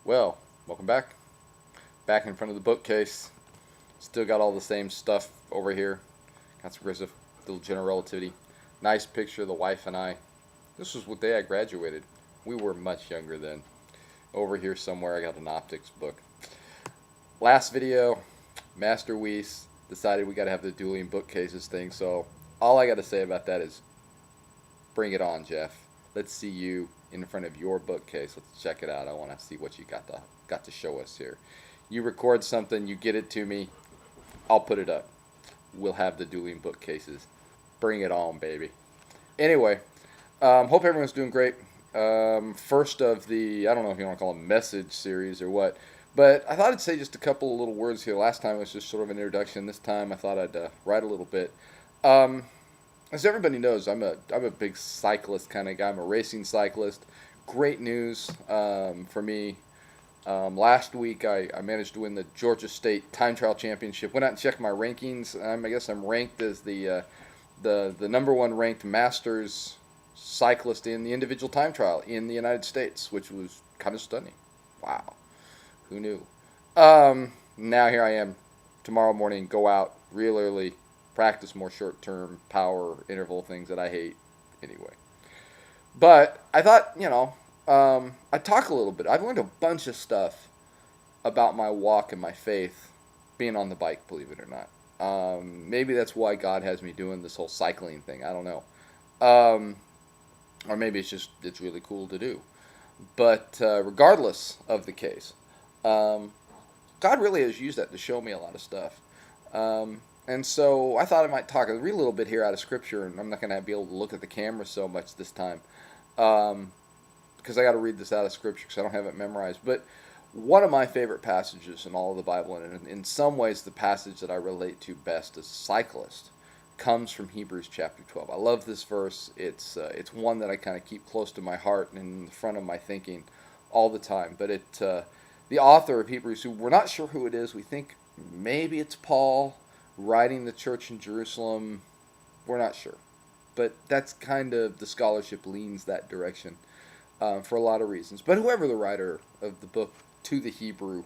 Well, welcome back. Back in front of the bookcase. Still got all the same stuff over here. Got some aggressive little general relativity. Nice picture of the wife and I. This was the day I graduated. We were much younger then. Over here somewhere I got an optics book. Last video, Master Weiss decided we got to have the dueling bookcases thing. So all I got to say about that is bring it on, Jeff. Let's see you in front of your bookcase. Let's check it out. I want to see what you got to show us here. You record something, you get it to me, I'll put it up. We'll have the dueling bookcases. Bring it on, baby. Anyway, hope everyone's doing great. First of the, I don't know if you want to call it a message series or what, but I thought I'd say just a couple of little words here. Last time it was just sort of an introduction. This time I thought I'd write a little bit. As everybody knows, I'm a big cyclist kind of guy. I'm a racing cyclist. Great news for me. Last week I managed to win the Georgia State Time Trial Championship. Went out and checked my rankings. I guess I'm ranked as the number one ranked Masters cyclist in the individual time trial in the United States, which was kind of stunning. Wow, who knew? Now here I am. Tomorrow morning, go out real early. Practice more short-term power interval things that I hate anyway. But I thought, I'd talk a little bit. I've learned a bunch of stuff about my walk and my faith being on the bike, believe it or not. Maybe that's why God has me doing this whole cycling thing. I don't know. Or maybe it's really cool to do. But regardless of the case, God really has used that to show me a lot of stuff. And so I thought I might read a little bit here out of Scripture, and I'm not going to be able to look at the camera so much this time because I got to read this out of Scripture because I don't have it memorized. But one of my favorite passages in all of the Bible, and in some ways the passage that I relate to best as a cyclist, comes from Hebrews chapter 12. I love this verse. It's one that I kind of keep close to my heart and in the front of my thinking all the time. But the author of Hebrews, who we're not sure who it is, we think maybe it's Paul, writing the church in Jerusalem, we're not sure. But that's kind of, the scholarship leans that direction for a lot of reasons. But whoever the writer of the book to the Hebrew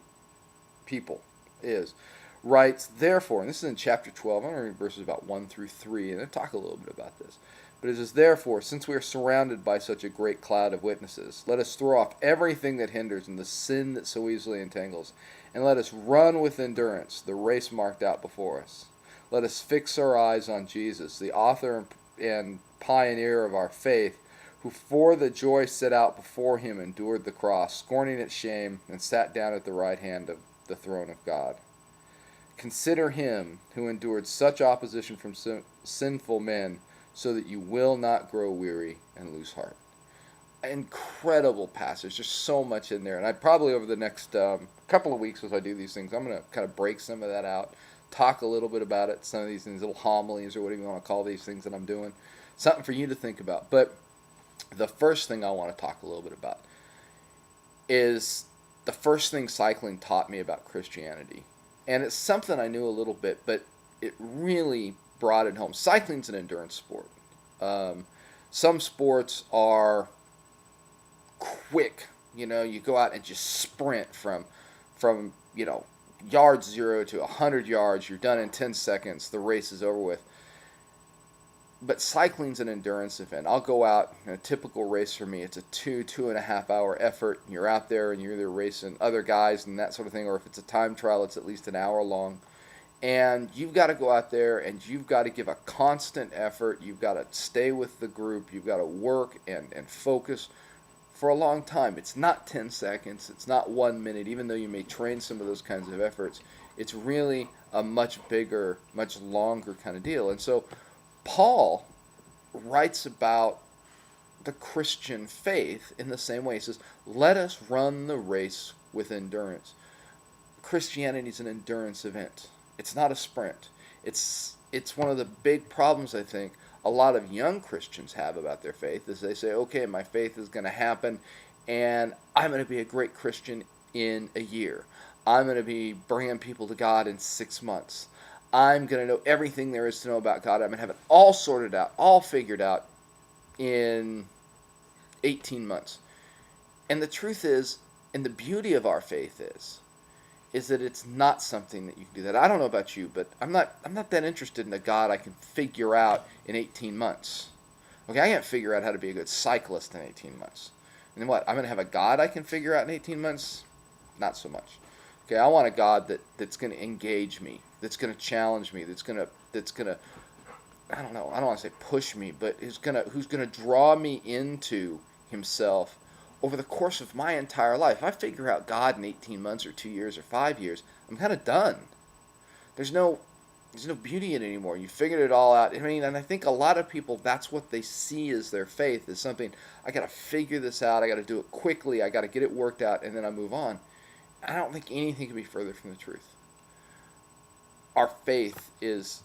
people is, writes, therefore, and this is in chapter 12, I'm going to read verses about 1 through 3, and I'll talk a little bit about this. But it says, therefore, since we are surrounded by such a great cloud of witnesses, let us throw off everything that hinders and the sin that so easily entangles, and let us run with endurance the race marked out before us. Let us fix our eyes on Jesus, the author and pioneer of our faith, who for the joy set out before him endured the cross, scorning its shame, and sat down at the right hand of the throne of God. Consider him who endured such opposition from sinful men, so that you will not grow weary and lose heart. Incredible passage. There's so much in there. And I probably over the next couple of weeks as I do these things, I'm going to kind of break some of that out, talk a little bit about it, some of these things, little homilies or whatever you want to call these things that I'm doing. Something for you to think about. But the first thing I want to talk a little bit about is the first thing cycling taught me about Christianity. And it's something I knew a little bit, but it really brought it home. Cycling's an endurance sport. Some sports are quick. You go out and just sprint from yard 0 to 100 yards. You're done in 10 seconds. The race is over with. But cycling's an endurance event. I'll go out in a typical race for me. It's a 2.5 hour effort. You're out there and you're either racing other guys and that sort of thing, or if it's a time trial, it's at least an hour long. And you've got to go out there and you've got to give a constant effort. You've got to stay with the group. You've got to work and focus for a long time. It's not 10 seconds. It's not 1 minute, even though you may train some of those kinds of efforts. It's really a much bigger, much longer kind of deal. And so Paul writes about the Christian faith in the same way. He says, let us run the race with endurance. Christianity is an endurance event. It's not a sprint. It's one of the big problems, I think, a lot of young Christians have about their faith is they say, okay, my faith is going to happen, and I'm going to be a great Christian in a year. I'm going to be bringing people to God in 6 months. I'm going to know everything there is to know about God. I'm going to have it all sorted out, all figured out in 18 months. And the truth is, And the beauty of our faith is that it's not something that you can do that. I don't know about you, but I'm not that interested in a God I can figure out in 18 months. Okay, I can't figure out how to be a good cyclist in 18 months. And then what? I'm going to have a God I can figure out in 18 months? Not so much. Okay, I want a God that's going to engage me, that's going to challenge me, that's going to I don't know, I don't want to say push me, but who's going to draw me into himself over the course of my entire life. If I figure out God in 18 months or 2 years or 5 years, I'm kind of done. There's no beauty in it anymore. You figured it all out. I mean, and I think a lot of people, that's what they see as their faith, is something, I got to figure this out, I got to do it quickly, I got to get it worked out, and then I move on. I don't think anything could be further from the truth. Our faith is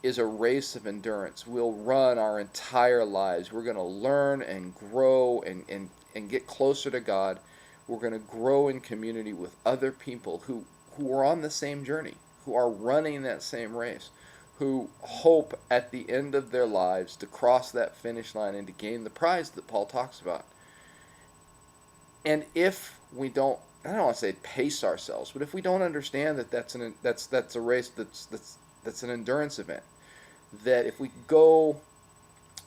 a race of endurance. We'll run our entire lives. We're going to learn and grow and get closer to God. We're going to grow in community with other people who are on the same journey, who are running that same race, who hope at the end of their lives to cross that finish line and to gain the prize that Paul talks about. And if we don't, I don't want to say pace ourselves, but if we don't understand that that's a race that's an endurance event, that if we go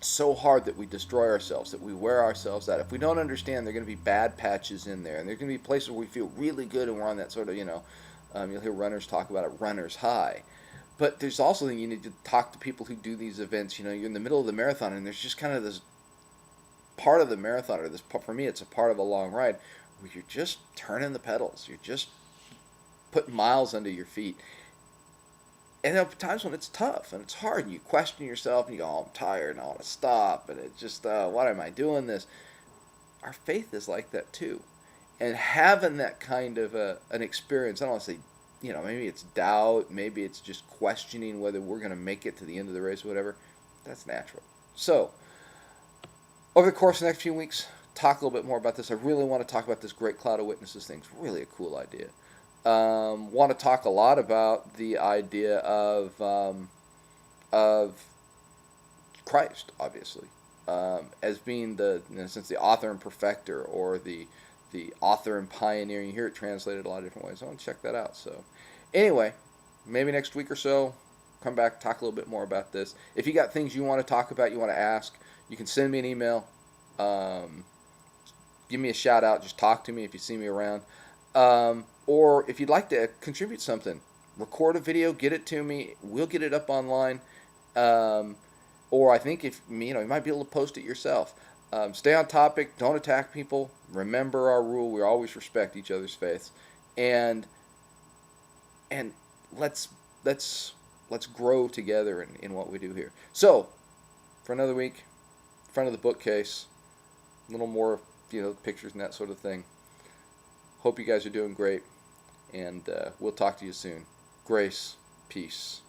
so hard that we destroy ourselves, that we wear ourselves out, if we don't understand there are going to be bad patches in there, and there are going to be places where we feel really good and we're on that sort of, you'll hear runners talk about a runner's high. But there's also, you need to talk to people who do these events. You're in the middle of the marathon, and there's just kind of this part of the marathon, or this, for me, it's a part of a long ride, where you're just turning the pedals. You're just putting miles under your feet. And there are times when it's tough and it's hard, and you question yourself, and you go, oh, I'm tired, and I want to stop, and it's just, why am I doing this? Our faith is like that too. And having that kind of an experience, I don't want to say, maybe it's doubt, maybe it's just questioning whether we're going to make it to the end of the race or whatever, that's natural. So, over the course of the next few weeks, talk a little bit more about this. I really want to talk about this Great Cloud of Witnesses thing. It's really a cool idea. Want to talk a lot about the idea of Christ, obviously, as being in a sense, the author and perfecter, or the author and pioneer. You hear it translated a lot of different ways. I want to check that out. So, anyway, maybe next week or so, come back, talk a little bit more about this. If you got things you want to talk about, you want to ask, you can send me an email. Give me a shout out. Just talk to me if you see me around. Or if you'd like to contribute something, record a video, get it to me. We'll get it up online. Or I think if you might be able to post it yourself. Stay on topic. Don't attack people. Remember our rule. We always respect each other's faiths, and let's grow together in what we do here. So, for another week, in front of the bookcase, a little more pictures and that sort of thing. Hope you guys are doing great, and we'll talk to you soon. Grace, peace.